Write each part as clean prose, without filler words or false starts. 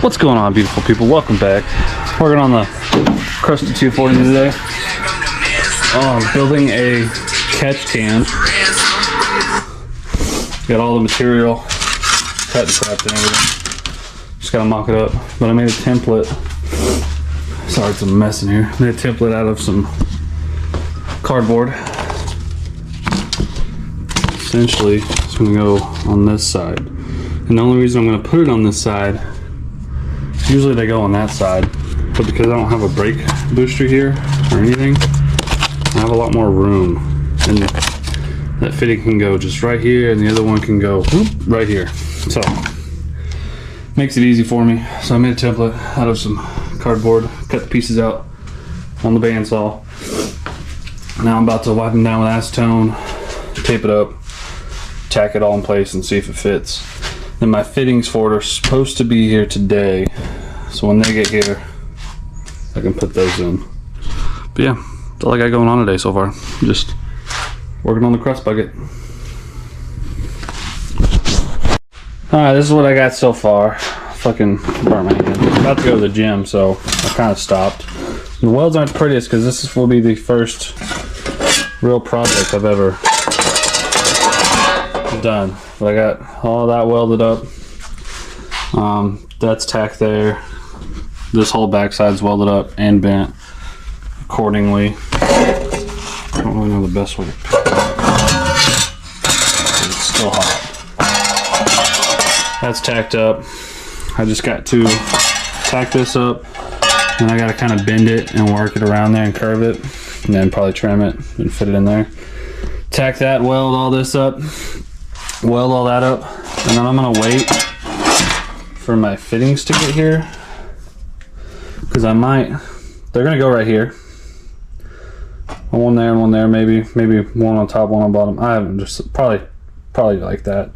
What's going on, beautiful people? Welcome back. Working on the Crusted 240 today. Building a catch can. Got all the material cut and prepped and everything. Just gotta mock it up. But I made a template. Sorry, it's a mess in here. I made a template out of some cardboard. Essentially, it's gonna go on this side. And the only reason I'm gonna put it on this side, usually they go on that side, but because I don't have a brake booster here or anything, I have a lot more room. And that fitting can go just right here, and the other one can go right here. So, makes it easy for me. So I made a template out of some cardboard, cut the pieces out on the bandsaw. Now I'm about to wipe them down with acetone, tape it up, tack it all in place and see if it fits. Then my fittings for it are supposed to be here today, so when they get here I can put those in. But yeah, that's all I got going on today so far. Just working on the crust bucket. Alright, this is what I got so far. Fucking burn my hand. I'm about to go to the gym, so I kind of stopped. The welds aren't the prettiest because this will be the first real project I've ever done. But I got all that welded up. That's tacked there. This whole backside's welded up and bent accordingly. I don't really know the best way to pick it up. It's still hot. That's tacked up. I just got to tack this up, and I got to kind of bend it and work it around there and curve it, and then probably trim it and fit it in there. Tack that, weld all this up, weld all that up, and then I'm gonna wait for my fittings to get here, because they're gonna go right here. One there and one there, maybe one on top, one on bottom. I haven't, just probably like that.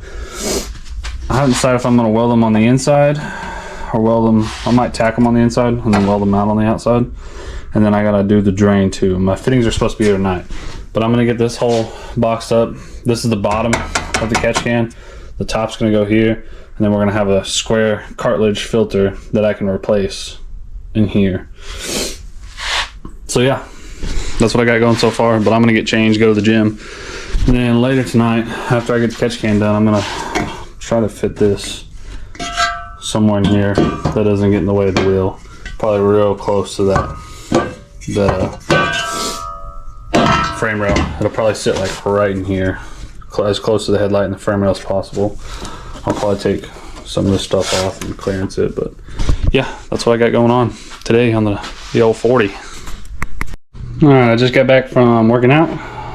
I haven't decided if I'm gonna weld them on the inside or weld them. I might tack them on the inside and then weld them out on the outside. And then I gotta do the drain too. My fittings are supposed to be here tonight, but I'm gonna get this whole boxed up. This is the bottom of the catch can. The top's gonna go here, and then we're gonna have a square cartilage filter that I can replace in here. So yeah, that's what I got going so far. But I'm gonna get changed, go to the gym, and then later tonight, after I get the catch can done, I'm gonna try to fit this somewhere in here that doesn't get in the way of the wheel. Probably real close to that frame rail. It'll probably sit like right in here, as close to the headlight and the frame rail as possible. I'll probably take some of this stuff off and clearance it, but yeah, that's what I got going on today on the old 40. Alright, I just got back from working out.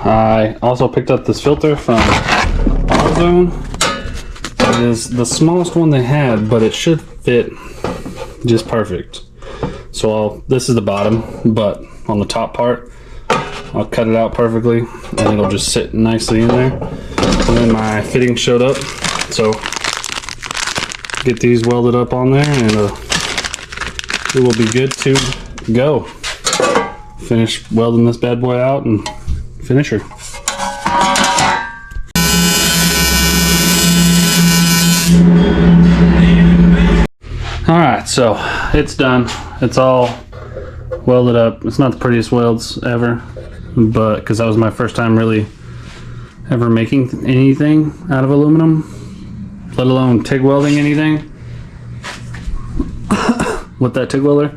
I also picked up this filter from AutoZone. It is the smallest one they had, but it should fit just perfect. So this is the bottom, but on the top part, I'll cut it out perfectly, and it'll just sit nicely in there. And then my fitting showed up, so get these welded up on there, and it will be good to go. Finish welding this bad boy out and finish her. Alright, so it's done. It's all welded up. It's not the prettiest welds ever, but because that was my first time really ever making anything out of aluminum, let alone TIG welding anything with that TIG welder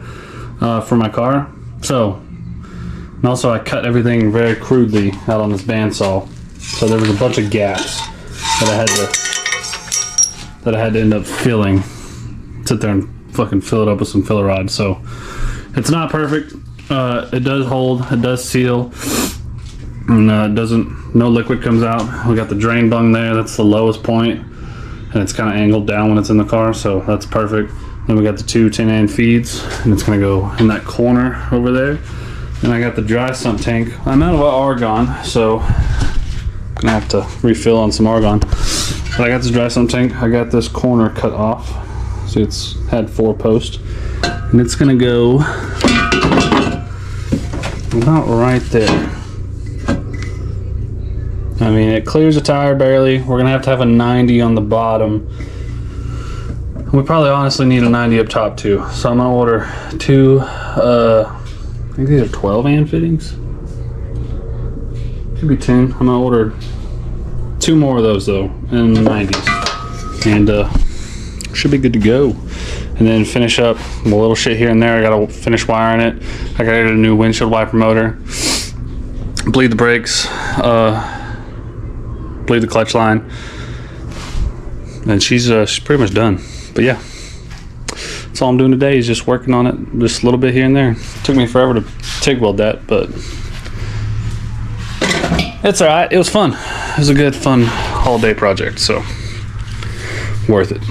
for my car. So, and also I cut everything very crudely out on this bandsaw, so there was a bunch of gaps that I had to end up filling. Sit there and fucking fill it up with some filler rods. So it's not perfect. It does hold, it does seal, and no liquid comes out. We got the drain bung there, that's the lowest point, and it's kind of angled down when it's in the car, so that's perfect. Then we got the two 10-amp feeds, and it's gonna go in that corner over there. And I got the dry sump tank. I'm out of argon, so I'm gonna have to refill on some argon. But I got this dry sump tank. I got this corner cut off. See, it's had 4 posts, and it's gonna go about right there. I mean, it clears the tire barely. We're gonna have to have a 90 on the bottom We probably honestly need a 90 up top too. So I'm gonna order two, I think these are 12 amp fittings. Could be 10. I'm gonna order 2 more of those though, in the 90s. And should be good to go. And then finish up a little shit here and there. I gotta finish wiring it. I gotta get a new windshield wiper motor. Bleed the brakes. Bleed the clutch line. And she's pretty much done. But yeah, that's all I'm doing today is just working on it just a little bit here and there. Took me forever to TIG weld that, but it's all right. It was fun. It was a good, fun holiday project, so worth it.